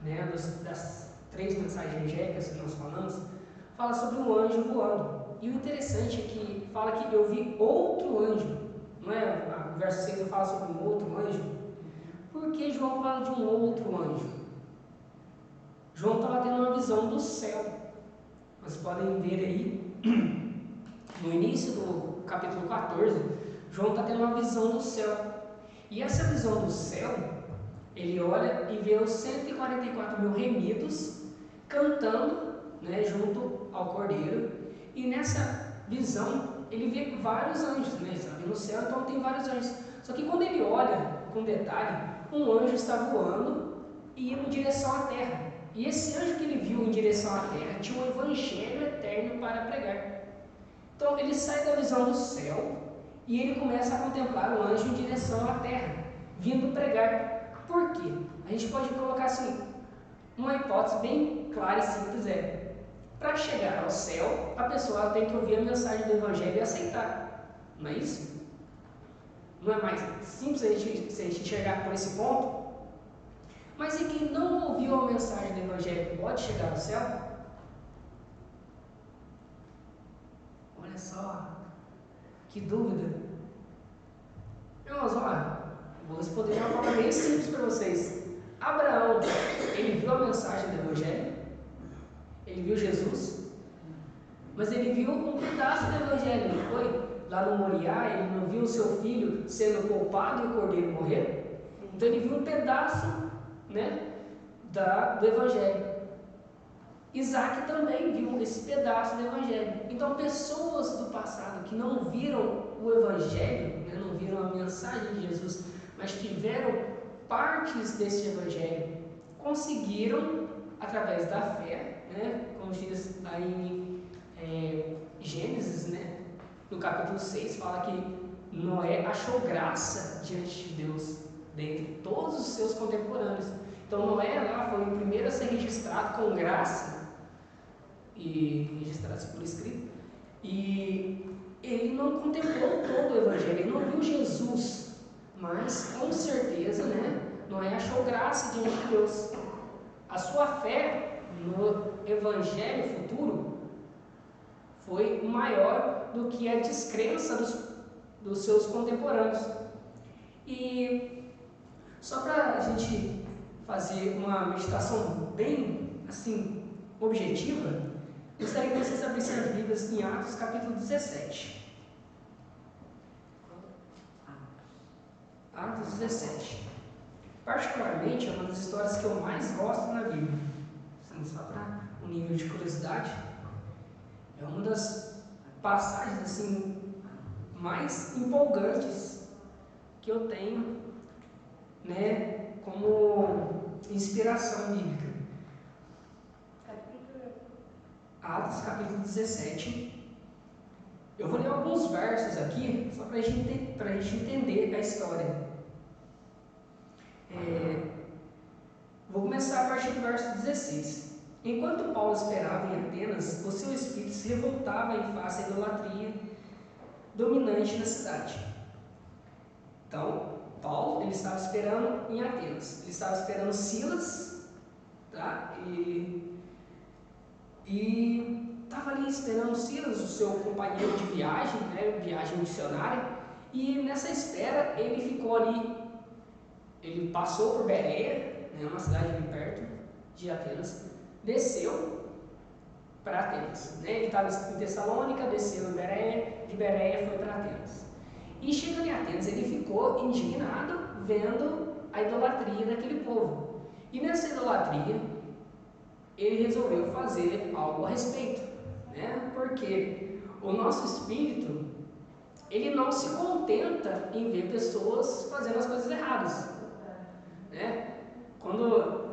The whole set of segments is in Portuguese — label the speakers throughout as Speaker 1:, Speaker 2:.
Speaker 1: né, das 3 mensagens angélicas que nós falamos, fala sobre um anjo voando. E o interessante é que fala que eu vi outro anjo, não é? O verso 6 fala sobre um outro anjo. Por que João fala de um outro anjo? João estava tendo uma visão do céu. Vocês podem ver aí, no início do capítulo 14, João está tendo uma visão do céu. E essa visão do céu, ele olha e vê os 144 mil remidos cantando, né, junto ao Cordeiro. E nessa visão, ele vê vários anjos, né? Ele está vendo o céu, então tem vários anjos. Só que quando ele olha com detalhe, um anjo está voando e indo em direção à terra. E esse anjo que ele viu em direção à terra tinha um evangelho eterno para pregar. Então ele sai da visão do céu e ele começa a contemplar o anjo em direção à terra, vindo pregar. Por quê? A gente pode colocar assim, uma hipótese bem clara e simples é: para chegar ao céu, a pessoa tem que ouvir a mensagem do evangelho e aceitar. Não é isso? Não é mais simples se a gente enxergar por esse ponto? Mas e quem não ouviu a mensagem do evangelho pode chegar ao céu? Olha só, que dúvida. Irmãos, olha, vou responder de uma forma bem simples para vocês. Abraão, ele viu a mensagem do evangelho, ele viu Jesus, mas ele viu um pedaço do evangelho, não foi? Lá no Moriá, ele não viu o seu filho sendo poupado e o cordeiro morrer? Então ele viu um pedaço, né, do evangelho. Isaac também viu esse pedaço do evangelho. Então pessoas do passado que não viram o evangelho, né, não viram a mensagem de Jesus, mas tiveram partes desse evangelho, conseguiram, através da fé, né, como diz lá em Gênesis, né, no capítulo 6, fala que Noé achou graça diante de Deus, dentre todos os seus contemporâneos. Então Noé lá foi o primeiro a ser registrado com graça, e registrado por escrito, e ele não contemplou todo o evangelho, ele não viu Jesus, mas com certeza, né, Noé achou graça diante de Deus. A sua fé no evangelho futuro foi maior do que a descrença dos seus contemporâneos. E só para a gente fazer uma meditação bem assim objetiva, gostaria que vocês abrissem as Bíblias em Atos capítulo 17. Atos 17. Particularmente é uma das histórias que eu mais gosto na Bíblia. Assim, só para um nível de curiosidade, é uma das passagens assim mais empolgantes que eu tenho, né, como inspiração bíblica. Atos capítulo 17. Eu vou ler alguns versos aqui, só para a gente entender a história. Vou começar a partir do verso 16. Enquanto Paulo esperava em Atenas, o seu espírito se revoltava em face à idolatria dominante na cidade. Então, Paulo, ele estava esperando em Atenas. Ele estava esperando Silas, tá? E estava ali esperando Silas, o seu companheiro de viagem, né? Viagem missionária. E nessa espera, ele ficou ali. Ele passou por Bereia, né? Uma cidade ali perto de Atenas. Desceu para Atenas, né? Ele estava em Tessalônica, desceu em Bereia, de Bereia foi para Atenas. E chegando em Atenas, ele ficou indignado vendo a idolatria daquele povo. E nessa idolatria, ele resolveu fazer algo a respeito, né? Porque o nosso espírito, ele não se contenta em ver pessoas fazendo as coisas erradas, né? Quando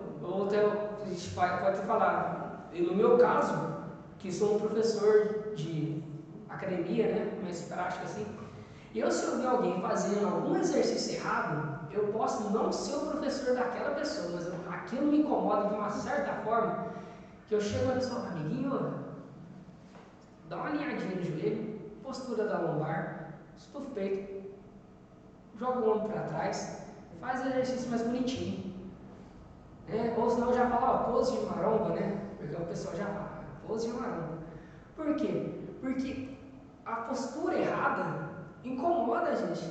Speaker 1: a gente pode falar, no meu caso, que sou um professor de academia, né, mais prática assim, se eu ver alguém fazendo algum exercício errado, eu posso não ser o professor daquela pessoa, mas aquilo me incomoda de uma certa forma, que eu chego na pessoa, amiguinho, dá uma alinhadinha no joelho, postura da lombar, estufa o peito, joga o ombro para trás, faz o exercício mais bonitinho. Ou senão eu já falar, pose de maromba, né? Porque o pessoal já fala, pose de maromba. Por quê? Porque a postura errada incomoda a gente.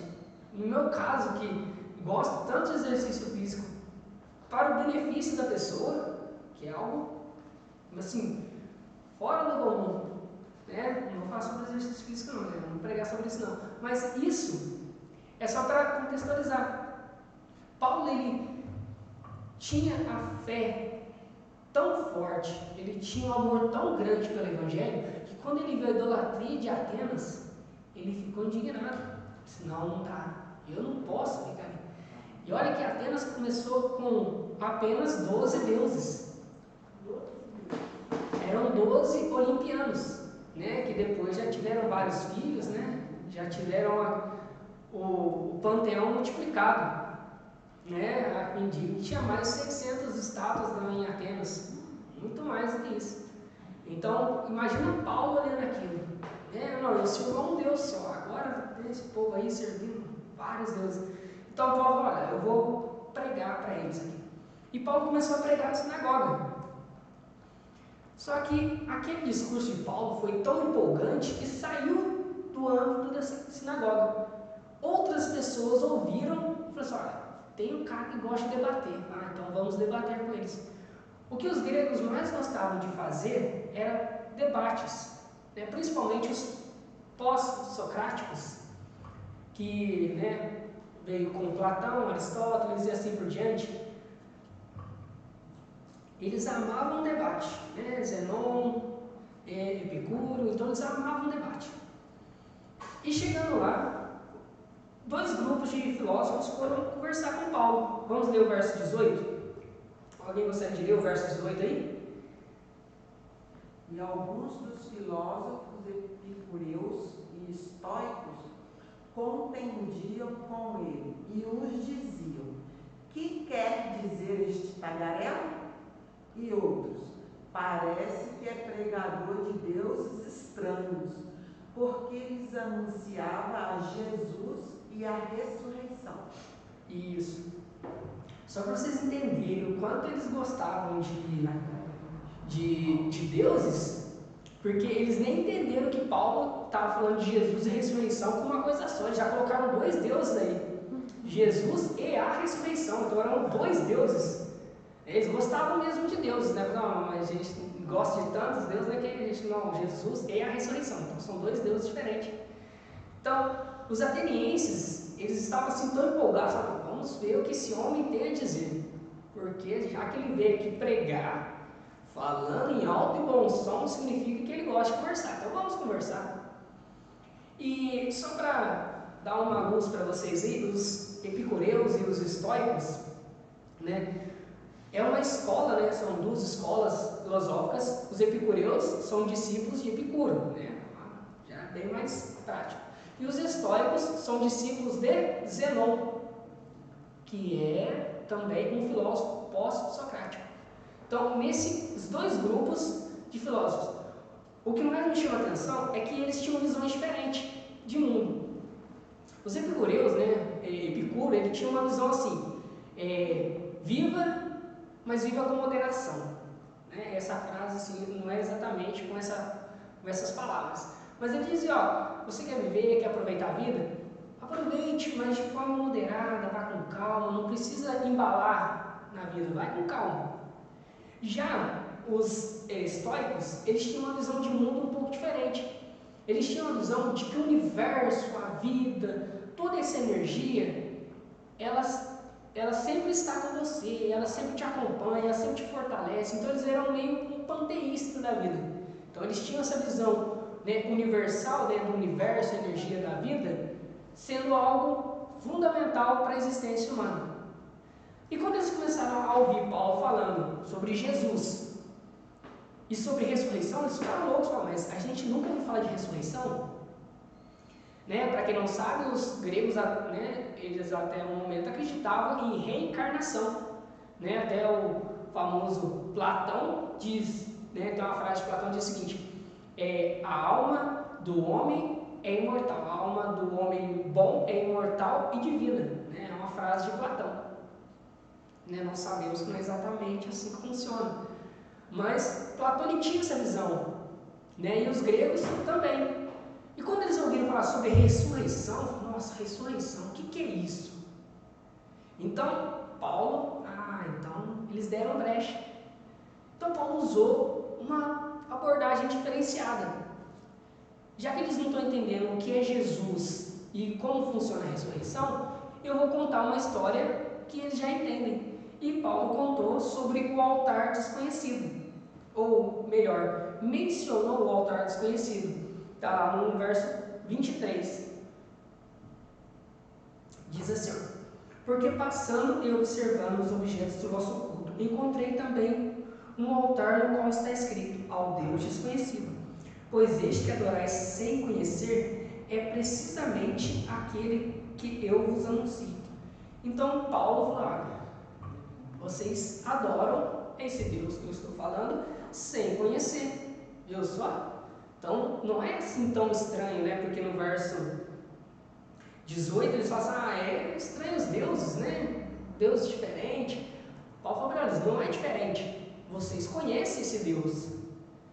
Speaker 1: No meu caso, que gosto tanto de exercício físico para o benefício da pessoa, que é algo, assim, fora do comum, né? Não vou falar sobre exercício físico não, né? Não vou pregar sobre isso não. Mas isso é só para contextualizar. Paulo, ele tinha a fé tão forte, ele tinha um amor tão grande pelo Evangelho, que quando ele viu a idolatria de Atenas, ele ficou indignado. Disse, não dá, eu não posso ficar ali. E olha que Atenas começou com apenas 12 deuses. Eram 12 olimpianos, né, que depois já tiveram vários filhos, né, já tiveram o panteão multiplicado, né, indico que tinha mais de 600 estátuas em Atenas, muito mais do que isso. Então, imagina Paulo olhando aquilo, né, não, eu sirvo a um Deus só, agora tem esse povo aí servindo vários deuses. Então Paulo, olha, eu vou pregar para eles aqui. E Paulo começou a pregar na sinagoga. Só que aquele discurso de Paulo foi tão empolgante que saiu do âmbito dessa sinagoga. Outras pessoas ouviram e falaram assim, olha, tem um cara que gosta de debater, então vamos debater com eles. O que os gregos mais gostavam de fazer era debates, né, principalmente os pós-socráticos, que, né, veio com Platão, Aristóteles e assim por diante. Eles amavam o debate, né? Zenon, Epicuro, então eles amavam o debate. E chegando lá, dois grupos de filósofos foram conversar com Paulo. Vamos ler o verso 18? Alguém gostaria de ler o verso 18 aí?
Speaker 2: E alguns dos filósofos epicureus e estoicos contendiam com ele e os diziam, que quer dizer este tagarela? E outros, parece que é pregador de deuses estranhos, porque lhes anunciava a Jesus e a ressurreição.
Speaker 1: Isso. Só para vocês entenderem o quanto eles gostavam de deuses, porque eles nem entenderam que Paulo estava falando de Jesus e ressurreição como uma coisa só. Eles já colocaram dois deuses aí, Jesus e a ressurreição, então eram dois deuses. Eles gostavam mesmo de deuses, né? Não, mas a gente gosta de tantos deuses, né? Que a gente não, Jesus e a ressurreição, então são dois deuses diferentes. Então, os atenienses, eles estavam assim tão empolgados, vamos ver o que esse homem tem a dizer, porque já que ele veio aqui pregar, falando em alto e bom som, significa que ele gosta de conversar, então vamos conversar. E só para dar uma luz para vocês aí, os epicureus e os estoicos, né? É uma escola, né? São duas escolas filosóficas. Os epicureus são discípulos de Epicuro, né? Já bem mais prático. E os estoicos são discípulos de Zenon, que é também um filósofo pós-socrático. Então, nesses dois grupos de filósofos, o que mais me chama a atenção é que eles tinham visões diferentes de mundo. Os epicureus, né? Epicuro, ele tinha uma visão assim, viva, mas viva com moderação. Né? Essa frase assim, não é exatamente com essas palavras. Mas ele dizia, ó, você quer viver, quer aproveitar a vida? Aproveite, mas de forma moderada, vá com calma, não precisa embalar na vida, vai com calma. Já os estoicos, eles tinham uma visão de mundo um pouco diferente. Eles tinham uma visão de que o universo, a vida, toda essa energia, ela sempre está com você, ela sempre te acompanha, ela sempre te fortalece. Então eles eram meio um panteísta da vida. Então eles tinham essa visão, né, universal, né, do universo, a energia da vida, sendo algo fundamental para a existência humana. E quando eles começaram a ouvir Paulo falando sobre Jesus e sobre ressurreição, eles ficaram loucos, mas a gente nunca ouviu falar de ressurreição? Né? Para quem não sabe, os gregos, né, eles até um momento acreditavam em reencarnação. Né? Até o famoso Platão diz, né, tem uma frase de Platão que diz o seguinte, a alma do homem é imortal, a alma do homem bom é imortal e divina. Né? É uma frase de Platão. Né? Não sabemos como é exatamente assim que funciona. funciona. Mas Platão ele tinha essa visão, né? E os gregos também. E quando eles ouviram falar sobre ressurreição, nossa, ressurreição, o que é isso? Então, Paulo, então eles deram brecha. Então, Paulo usou uma abordagem diferenciada. Já que eles não estão entendendo o que é Jesus e como funciona a ressurreição, eu vou contar uma história que eles já entendem. E Paulo contou sobre o altar desconhecido. Ou melhor, mencionou o altar desconhecido. Está lá no verso 23. Diz assim, ó: porque passando e observando os objetos do vosso culto, encontrei também um altar no qual está escrito: ao Deus desconhecido. Pois este que adorais sem conhecer é precisamente aquele que eu vos anuncio. Então Paulo falou: olha, vocês adoram esse Deus que eu estou falando sem conhecer. Viu só? Então não é assim tão estranho, né? Porque no verso 18 eles falam assim: é estranho os deuses, né? Deus diferente. Paulo falou para eles: não é diferente. Vocês conhecem esse Deus.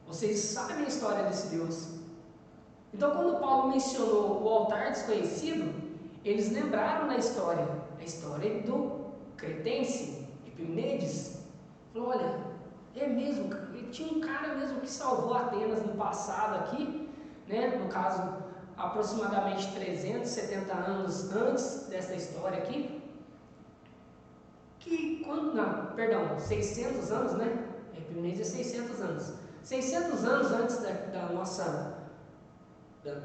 Speaker 1: Vocês sabem a história desse Deus. Então, quando Paulo mencionou o altar desconhecido, eles lembraram da história. A história do cretense, Epimenides. Falou: olha, é mesmo, tinha um cara mesmo que salvou Atenas no passado aqui, né? No caso, aproximadamente 370 anos antes dessa história aqui. Que quando, não, perdão, 600 anos, né? Epimenides é 600 anos. 600 anos antes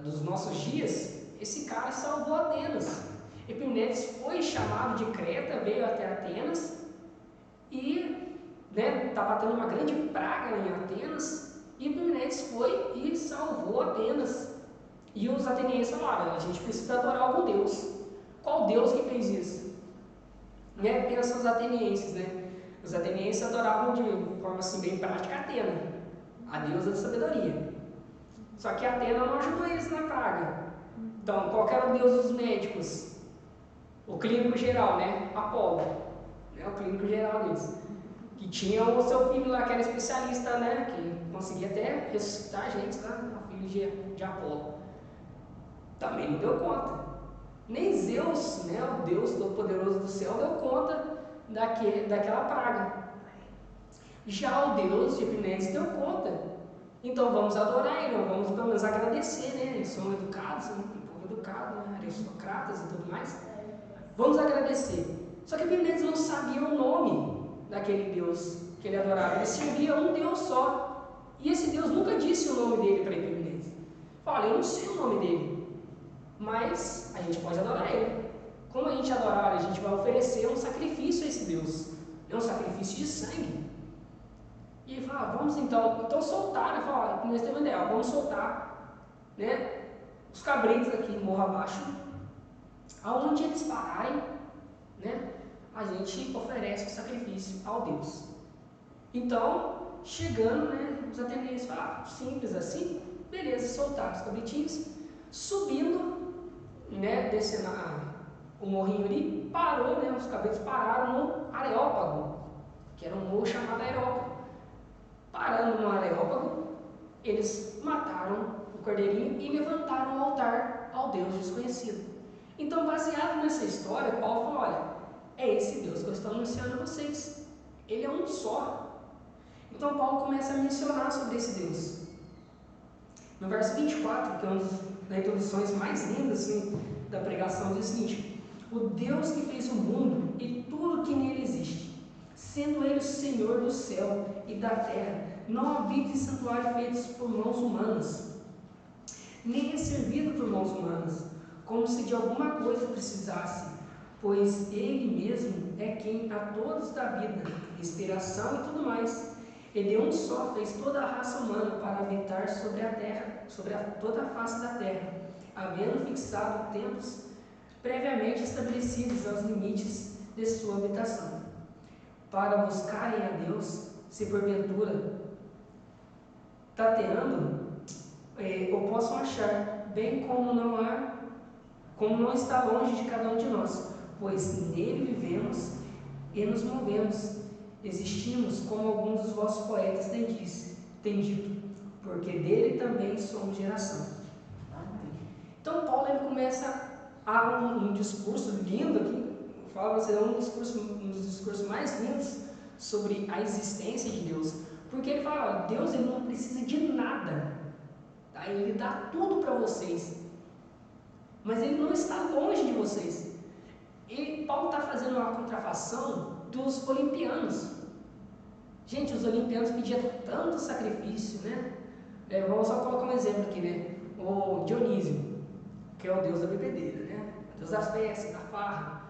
Speaker 1: dos nossos dias, esse cara salvou Atenas. Epimenides foi chamado de Creta, veio até Atenas e estava tendo uma grande praga em Atenas, e Epimenides foi e salvou Atenas. E os atenienses falaram: a gente precisa adorar algum Deus. Qual Deus que fez isso? Pensa os atenienses, né? Os atenienses adoravam de forma assim bem prática Atena, a deusa da sabedoria. Só que Atena não ajudou eles na praga. Então, qual era o deus dos médicos? O clínico geral, né? Apolo, né? O clínico geral deles. Que tinha o seu filho lá, que era especialista, né? Que conseguia até ressuscitar a gente, tá? O filho de Apolo. Também não deu conta. Nem Zeus, né? O Deus Todo-Poderoso do céu, deu conta daquela praga. Já o Deus de Epimenides deu conta. Então vamos adorar ele, vamos pelo menos agradecer, né? Eles são educados, um povo educado, né? Aristocratas e tudo mais. Vamos agradecer. Só que Epimenides não sabia o nome daquele Deus que ele adorava. Ele servia um Deus só. E esse Deus nunca disse o nome dele para Epimenides. Fala: eu não sei o nome dele, mas a gente pode adorar ele. Como a gente adorar, a gente vai oferecer um sacrifício a esse Deus. É um sacrifício de sangue. E ele fala: vamos então soltar, né? Fala: nós temos uma ideia, vamos soltar, né, os cabritos aqui morro abaixo, aonde eles pararem, né, a gente oferece o sacrifício ao Deus. Então, chegando, né, os atenienses falaram: simples assim, beleza, soltaram os cabritinhos, subindo, né, descendo o morrinho ali, parou, né, os cabritos pararam no Areópago, que era um morro chamado Areópago. Parando no Areópago, eles mataram o cordeirinho e levantaram o altar ao Deus desconhecido. Então, baseado nessa história, Paulo falou: olha, é esse Deus que eu estou anunciando a vocês. Ele é um só. Então, Paulo começa a mencionar sobre esse Deus. No verso 24, que é uma das introduções mais lindas assim, da pregação, diz o seguinte: o Deus que fez o mundo e tudo que nele existe, sendo ele o Senhor do céu e da terra, não habita em santuário feitos por mãos humanas, nem é servido por mãos humanas, como se de alguma coisa precisasse, pois ele mesmo é quem a todos dá vida, respiração e tudo mais. E de um só fez toda a raça humana para habitar sobre a terra, toda a face da terra, havendo fixado tempos previamente estabelecidos aos limites de sua habitação, para buscarem a Deus, se porventura tateando, ou possam achar, bem como não está longe de cada um de nós, pois nele vivemos e nos movemos, existimos como alguns dos vossos poetas têm dito, porque dele também somos geração. Então Paulo ele começa a um discurso lindo aqui, eu falo para vocês, um dos discursos mais lindos sobre a existência de Deus, porque ele fala, olha, Deus ele não precisa de nada, tá? Ele dá tudo para vocês, mas ele não está longe de vocês. Paulo está fazendo uma contrafação dos olimpianos. Gente, os olimpianos pediam tanto sacrifício, né? Vamos só colocar um exemplo aqui, né? O Dionísio, que é o deus da bebedeira, né? O deus das festas, da farra.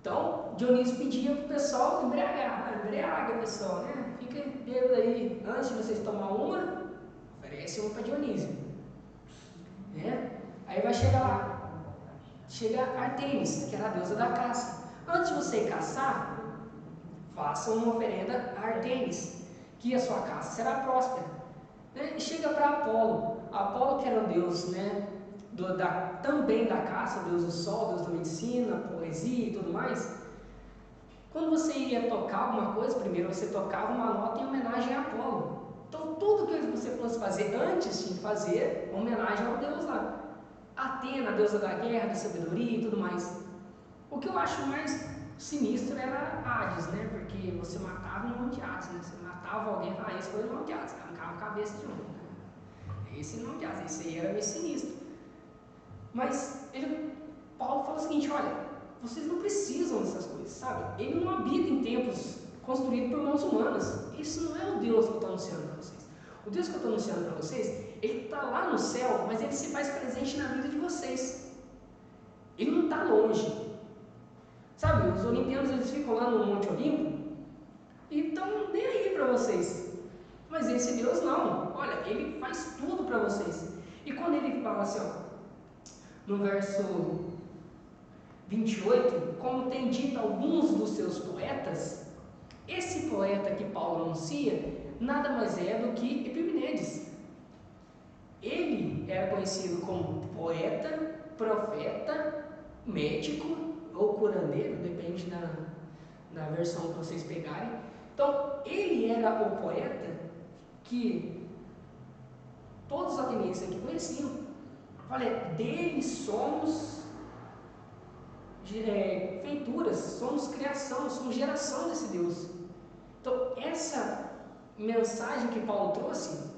Speaker 1: Então, Dionísio pedia para o pessoal embriagar. Embriaga, pessoal, né? Fica bêbado aí. Antes de vocês tomar uma, oferece uma para Dionísio. Né? Aí vai chegar lá. Chega Artemis, que era a deusa da caça. Antes de você caçar, faça uma oferenda a Artemis, que a sua caça será próspera. Né? E chega para Apolo. Apolo, que era o deus, né, também da caça, o deus do sol, deus da medicina, poesia e tudo mais. Quando você ia tocar alguma coisa, primeiro você tocava uma nota em homenagem a Apolo. Então tudo que você fosse fazer antes de fazer, homenagem ao deus lá. Atena, a deusa da guerra, da sabedoria e tudo mais. O que eu acho mais sinistro era Hades, né? Porque você matava um monte de Hades, né? Você matava alguém e falava, esse foi o monte de Hades, arrancava a cabeça de um. Né? Esse não de Hades, esse aí era meio sinistro. Mas Paulo fala o seguinte, olha, vocês não precisam dessas coisas, sabe? Ele não habita em templos construídos por mãos humanas. Isso não é o Deus que eu estou anunciando para vocês. O Deus que eu estou anunciando para vocês, ele está lá no céu, mas ele se faz presente na vida de vocês. Ele não está longe. Sabe, os olimpianos eles ficam lá no Monte Olimpo e estão nem aí para vocês. Mas esse Deus não. Olha, ele faz tudo para vocês. E quando ele fala assim, ó, no verso 28, como tem dito alguns dos seus poetas, esse poeta que Paulo anuncia, nada mais é do que Epimenides. Ele era conhecido como poeta, profeta, médico ou curandeiro, depende da versão que vocês pegarem. Então, ele era o poeta que todos os atenienses aqui conheciam. Olha, dele somos feituras, somos criação, somos geração desse Deus. Então, essa mensagem que Paulo trouxe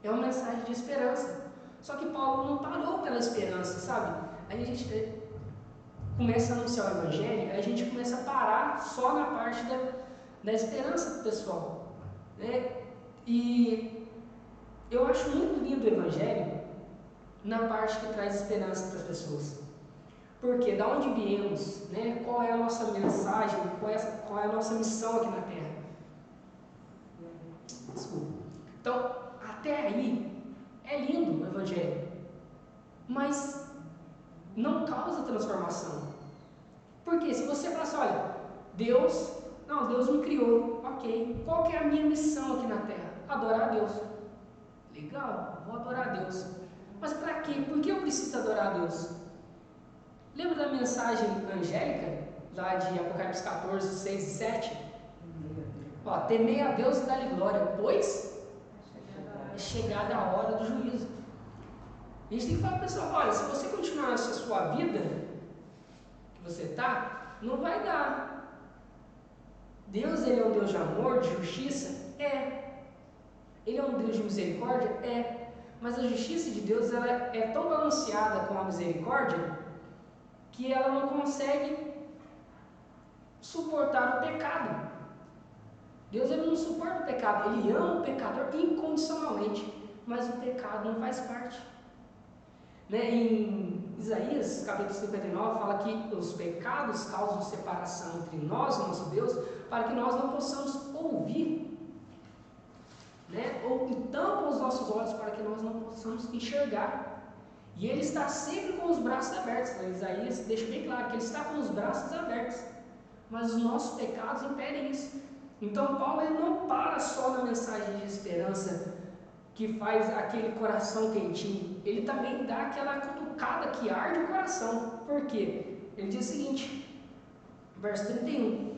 Speaker 1: é uma mensagem de esperança. Só que Paulo não parou pela esperança, sabe? Aí a gente começa a anunciar o Evangelho, aí a gente começa a parar só na parte da esperança pessoal. Né? E eu acho muito lindo o Evangelho na parte que traz esperança para as pessoas. Porque da onde viemos, né? Qual é a nossa mensagem, qual é a nossa missão aqui na Terra? Desculpa. Então, até aí, é lindo o Evangelho, mas não causa transformação. Porque se você fala assim, olha, Deus me criou, ok, qual que é a minha missão aqui na Terra? Adorar a Deus. Legal, vou adorar a Deus. Mas para quê? Por que eu preciso adorar a Deus? Lembra da mensagem angélica, lá de Apocalipse 14, 6 e 7? Ó, temei a Deus e dá-lhe glória, pois é chegada a hora do juízo. A gente tem que falar para o pessoal, olha, se você continuar essa sua vida que você está, não vai dar. Deus, ele é um Deus de amor, de justiça? É. Ele é um Deus de misericórdia? É. Mas a justiça de Deus ela é tão balanceada com a misericórdia que ela não consegue suportar o pecado. Deus ele não suporta o pecado, ele ama o pecador incondicionalmente, mas o pecado não faz parte. Né? Em Isaías, capítulo 59, fala que os pecados causam separação entre nós e o nosso Deus, para que nós não possamos ouvir, né? Ou tampam os nossos olhos para que nós não possamos enxergar. E ele está sempre com os braços abertos. Né? Isaías deixa bem claro que ele está com os braços abertos, mas os nossos pecados impedem isso. Então Paulo ele não para só na mensagem de esperança que faz aquele coração quentinho, ele também dá aquela cutucada que arde o coração. Por quê? Ele diz o seguinte, verso 31,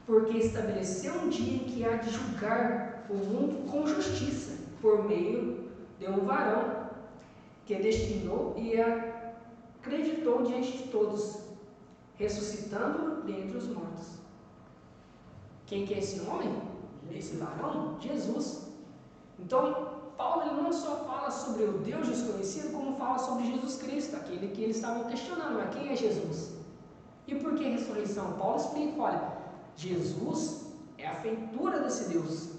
Speaker 1: porque estabeleceu um dia em que há de julgar o mundo com justiça, por meio de um varão que destinou e acreditou diante de todos, ressuscitando dentre os mortos. Quem que é esse homem? Esse varão? Jesus. Então, Paulo ele não só fala sobre o Deus desconhecido, como fala sobre Jesus Cristo, aquele que eles estavam questionando, mas quem é Jesus? E por que ressurreição? Paulo explica, olha, Jesus é a feitura desse Deus.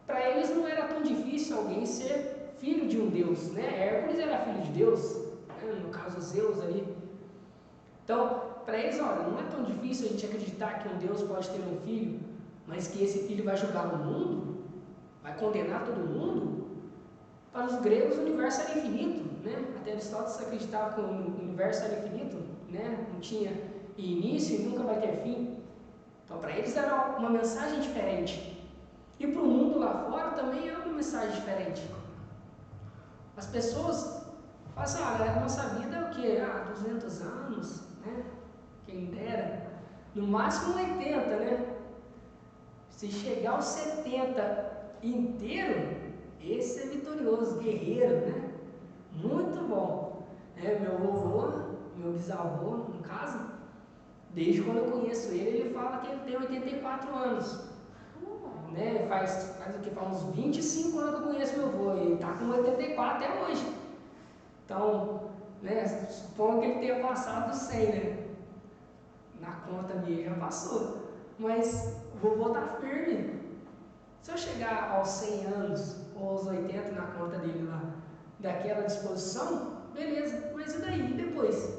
Speaker 1: Para eles não era tão difícil alguém ser filho de um Deus, né? Hércules era filho de Deus, né? No caso Zeus ali. Então, para eles, olha, não é tão difícil a gente acreditar que um Deus pode ter um filho, mas que esse filho vai julgar o mundo, vai condenar todo mundo. Para os gregos o universo era infinito, né? Até Aristóteles acreditava que o universo era infinito, né? Não tinha início e nunca vai ter fim. Então, para eles era uma mensagem diferente. E para o mundo lá fora também é uma mensagem diferente. As pessoas falam assim, olha, a nossa vida é o quê? 200 anos, né? Quem dera. No máximo 80, né? Se chegar aos 70 inteiro, esse é vitorioso, guerreiro, né? Muito bom. Meu vovô, meu bisavô, no caso, desde quando eu conheço ele, ele fala que ele tem 84 anos. Né? Faz o que? Faz uns 25 anos que eu conheço meu avô, e ele está com 84 até hoje. Então, né, suponho que ele tenha passado dos 100, né? Na conta minha já passou. Mas o vovô está firme. Se eu chegar aos 100 anos, ou aos 80 na conta dele lá, daquela disposição, beleza. Mas e daí? E depois?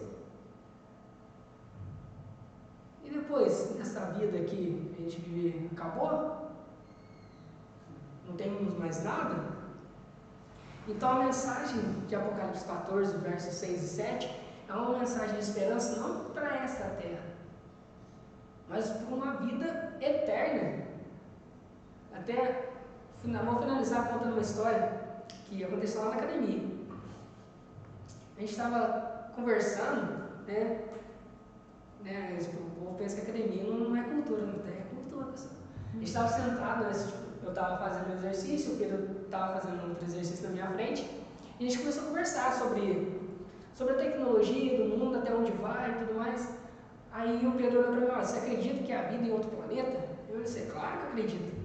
Speaker 1: E depois, nessa vida aqui, a gente vive, acabou? Não temos mais nada? Então a mensagem de Apocalipse 14, versos 6 e 7, é uma mensagem de esperança não para esta terra, mas para uma vida eterna. Até, vou finalizar contando uma história que aconteceu lá na academia. A gente estava conversando, né? O povo pensa que academia não é cultura, não é cultura, pessoal. A gente estava sentado, eu estava fazendo um exercício, o Pedro estava fazendo outro exercício na minha frente, e a gente começou a conversar sobre a tecnologia do mundo, até onde vai e tudo mais. Aí o Pedro olhou para mim, olha, você acredita que há vida em outro planeta? Eu disse, claro que eu acredito.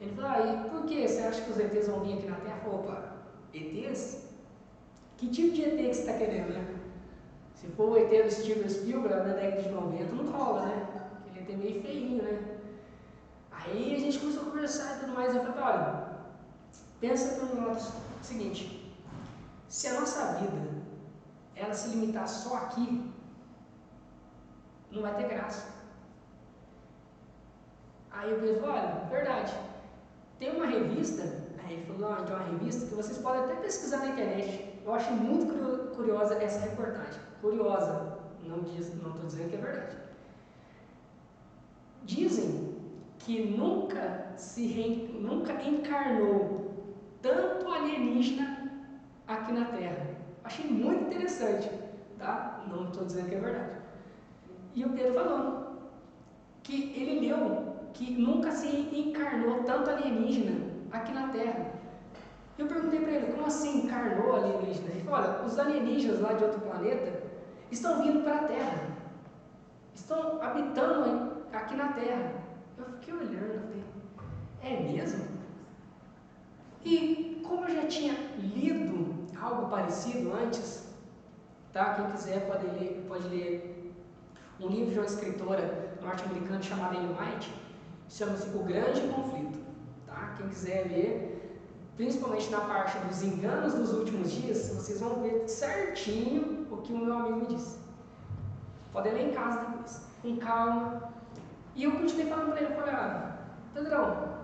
Speaker 1: Ele falou, e por que? Você acha que os ETs vão vir aqui na Terra? Eu falei, opa, ETs? Que tipo de ET que você está querendo, né? Se for o ET do Steven Spielberg, na década de 90, não rola, né? Aquele ET meio feinho, né? Aí a gente começou a conversar e tudo mais, eu falei, olha, pensa para nós o seguinte, se a nossa vida, ela se limitar só aqui, não vai ter graça. Aí eu pensei, olha, verdade, tem uma revista, aí ele falou, não, tem uma revista que vocês podem até pesquisar na internet. Eu achei muito curiosa essa reportagem. Curiosa, não estou dizendo que é verdade. Dizem que nunca encarnou tanto alienígena aqui na Terra. Achei muito interessante, tá? Não estou dizendo que é verdade. E o Pedro falando que ele leu que nunca se encarnou tanto alienígena aqui na Terra. Eu perguntei para ele, como assim encarnou alienígena? Ele falou, olha, os alienígenas lá de outro planeta estão vindo para a Terra, estão habitando aqui na Terra. Eu fiquei olhando, falei, é mesmo? E como eu já tinha lido algo parecido antes, tá? Quem quiser pode ler um livro de uma escritora norte-americana chamada Ellen White, chama-se O Grande Conflito, tá? Quem quiser ler, principalmente na parte dos enganos dos últimos dias, vocês vão ver certinho o que o meu amigo me disse. Podem ler em casa depois, com calma. E eu continuei falando para ele, eu falei, Pedrão,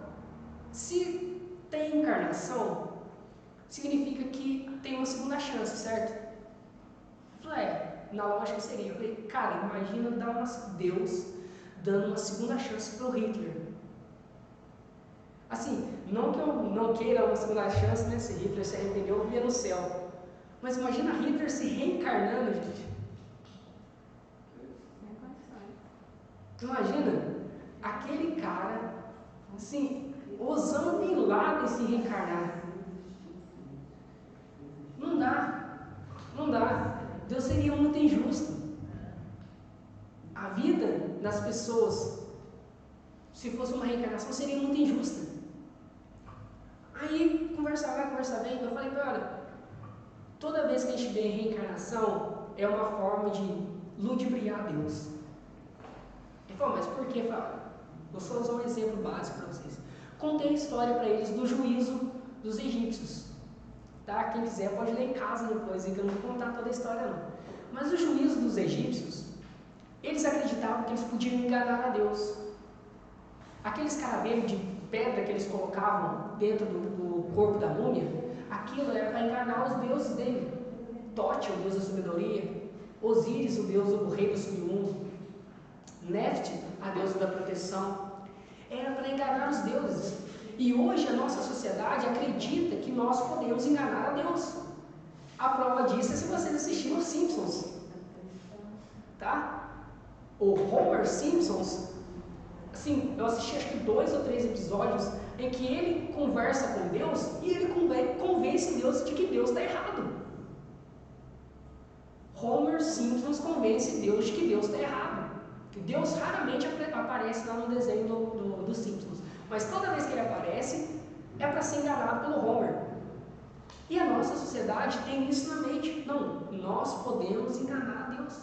Speaker 1: se tem encarnação, significa que tem uma segunda chance, certo? Eu falei, na lógica seria. Eu falei, cara, imagina Deus dando uma segunda chance para o Hitler. Assim, não que eu não queira uma segunda chance, né? Se Hitler se arrependeu, eu via no céu. Mas imagina Hitler se reencarnando, gente. Imagina, a sim, ousando milagre se reencarnar. Não dá. Deus seria muito injusto. A vida das pessoas, se fosse uma reencarnação, seria muito injusta. Aí, conversar vai, conversar bem, eu falei, olha, toda vez que a gente vê reencarnação, é uma forma de ludibriar Deus. Ele falou, mas por que? Vou só usar um exemplo básico para vocês. Contei a história para eles do juízo dos egípcios. Tá? Quem quiser pode ler em casa depois, que eu não vou contar toda a história não. Mas o juízo dos egípcios, eles acreditavam que eles podiam enganar a Deus. Aqueles caraveiros de pedra que eles colocavam dentro do corpo da múmia, aquilo era para enganar os deuses dele. Tote, o deus da sabedoria, Osíris, o deus do rei do submundo, Nefte, a deusa da proteção, era para enganar os deuses. E hoje a nossa sociedade acredita que nós podemos enganar a Deus. A prova disso é se vocês assistiram os Simpsons, tá? O Homer Simpsons, assim, eu assisti acho que 2 ou 3 episódios em que ele conversa com Deus e ele convence Deus de que Deus está errado. Homer Simpsons convence Deus de que Deus está errado. Deus raramente aparece lá no desenho dos Simpsons, mas toda vez que ele aparece é para ser enganado pelo Homer. E a nossa sociedade tem isso na mente. Não, nós podemos enganar a Deus.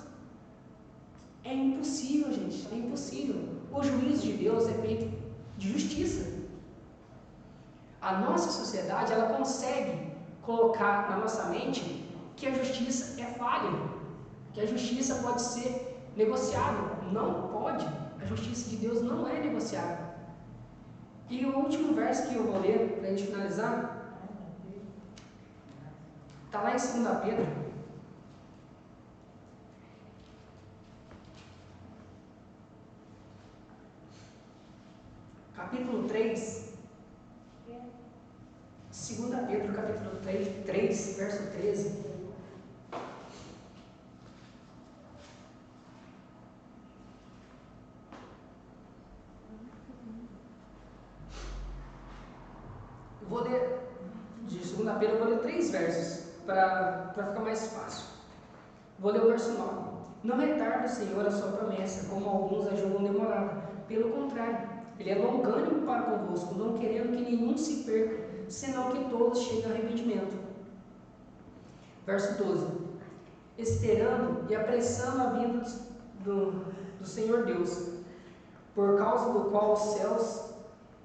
Speaker 1: É impossível, gente, é impossível. O juízo de Deus é feito de justiça. A nossa sociedade, ela consegue colocar na nossa mente que a justiça é falha, que a justiça pode ser negociável. Não pode. A justiça de Deus não é negociável. E o último verso que eu vou ler, para a gente finalizar, está lá em 2 Pedro. Capítulo 3. 2 Pedro, capítulo 3, verso 13. Vou ler, de 2 Pedro, eu vou ler 3 versos, para ficar mais fácil. Vou ler o verso 9. Não retarde o Senhor a sua promessa, como alguns a julgam demorada. Pelo contrário, Ele é longânimo para convosco, não querendo que nenhum se perca, senão que todos cheguem ao arrependimento. Verso 12. Esperando e apressando a vinda do Senhor Deus, por causa do qual os céus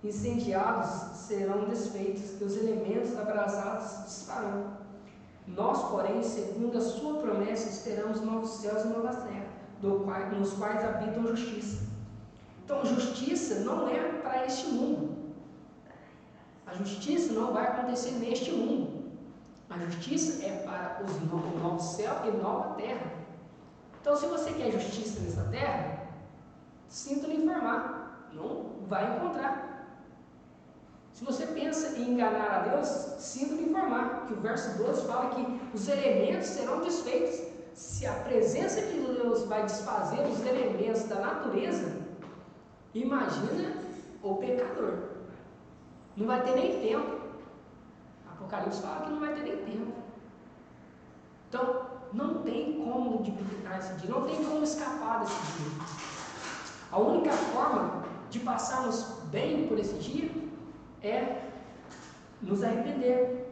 Speaker 1: incendiados serão desfeitos e os elementos abrasados desfarão. Nós, porém, segundo a sua promessa, esperamos novos céus e nova terra, nos quais habitam justiça. Então, justiça não é para este mundo. A justiça não vai acontecer neste mundo. A justiça é para o novo céu e nova terra. Então, se você quer justiça nessa terra, sinto lhe informar, não vai encontrar. Se você pensa em enganar a Deus, sinto lhe informar que o verso 12 fala que os elementos serão desfeitos. Se a presença de Deus vai desfazer os elementos da natureza, imagina o pecador. Não vai ter nem tempo. Apocalipse fala que não vai ter nem tempo. Então, não tem como ludibriar esse dia, não tem como escapar desse dia. A única forma de passarmos bem por esse dia é nos arrepender.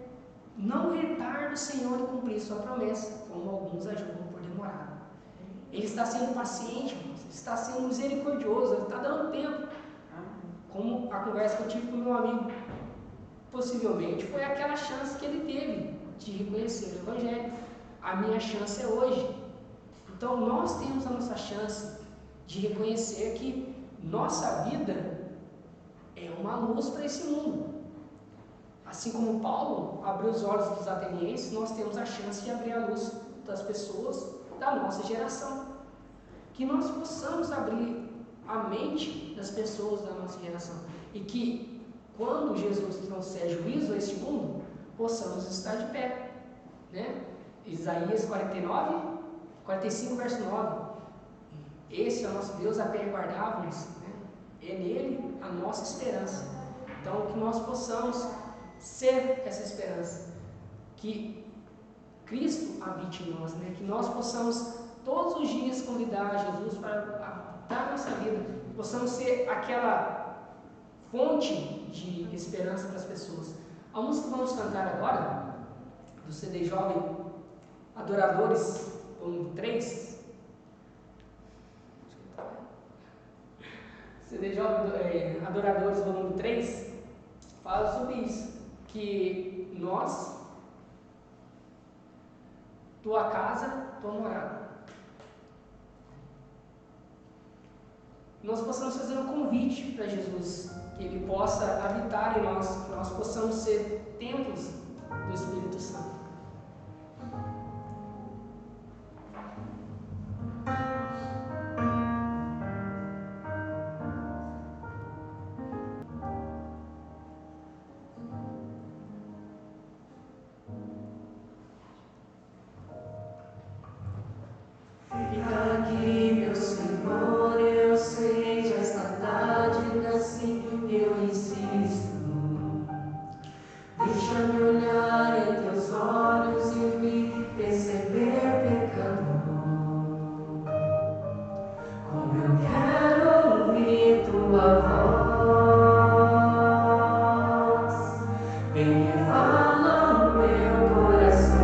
Speaker 1: Não retarde o Senhor em cumprir sua promessa, como alguns a julgam por demorado. Ele está sendo paciente, está sendo misericordioso, ele está dando tempo. Como a conversa que eu tive com meu amigo, possivelmente foi aquela chance que ele teve de reconhecer o Evangelho. A minha chance é hoje. Então nós temos a nossa chance de reconhecer que nossa vida é uma luz para esse mundo. Assim como Paulo abriu os olhos dos atenienses, nós temos a chance de abrir a luz das pessoas da nossa geração. Que nós possamos abrir a mente das pessoas da nossa geração. E que, quando Jesus trouxer juízo a este mundo, possamos estar de pé. Né? Isaías 45, verso 9. Esse é o nosso Deus a quem guardávamos. Né? É nele a nossa esperança. Então, que nós possamos ser essa esperança, que Cristo habite em nós, né? Que nós possamos todos os dias convidar Jesus para habitar a nossa vida, que possamos ser aquela fonte de esperança para as pessoas. A música que vamos cantar agora, do CD Jovem Adoradores, volume 3, CD Jovem Adoradores, volume 3, fala sobre isso, que nós, tua casa, tua morada, nós possamos fazer um convite para Jesus, que Ele possa habitar em nós, que nós possamos ser templos do Espírito Santo.
Speaker 3: Fica aqui, meu Senhor, eu sei, já está tarde, assim eu insisto. Deixa-me olhar em teus olhos e me perceber pecador. Como eu quero ouvir tua voz, vem e fala no meu coração.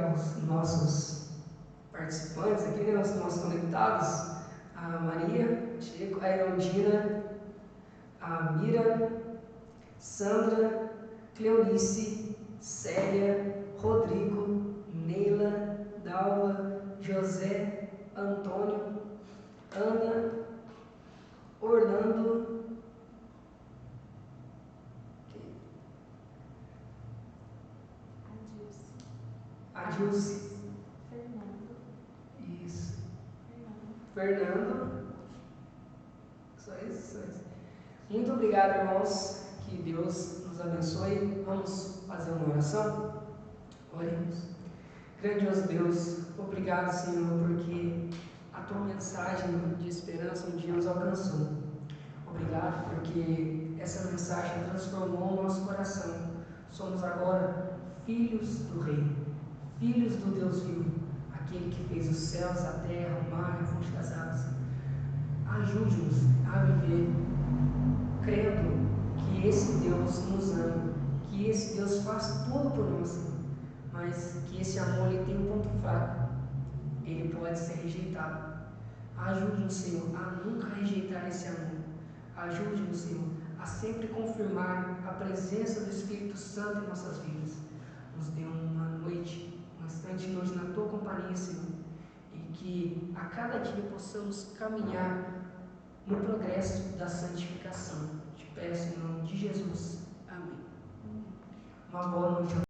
Speaker 1: aos nossos participantes aqui, né, os nossos conectados, a Maria, Chico, a Irondina, a Mira, Sandra, Cleonice, Célia, Rodrigo, Neila, Dalva, José, Antônio, Ana, Orlando, Adilce, isso, Fernando, só isso. Muito obrigado, irmãos, que Deus nos abençoe. Vamos fazer uma oração? Oremos. Grandioso Deus, obrigado, Senhor, porque a tua mensagem de esperança um dia nos alcançou. Obrigado porque essa mensagem transformou o nosso coração. Somos agora filhos do Rei, filhos do Deus vivo, aquele que fez os céus, a terra, o mar e a fonte das águas. Ajude-nos a viver crendo que esse Deus nos ama, que esse Deus faz tudo por nós, mas que esse amor ele tem um ponto fraco, ele pode ser rejeitado. Ajude-nos, Senhor, a nunca rejeitar esse amor. Ajude-nos, Senhor, a sempre confirmar a presença do Espírito Santo em nossas vidas. Nos dê uma noite, uma instante noite na tua companhia, Senhor, e que a cada dia possamos caminhar no progresso da santificação. Te peço em nome de Jesus. Amém. Uma boa noite a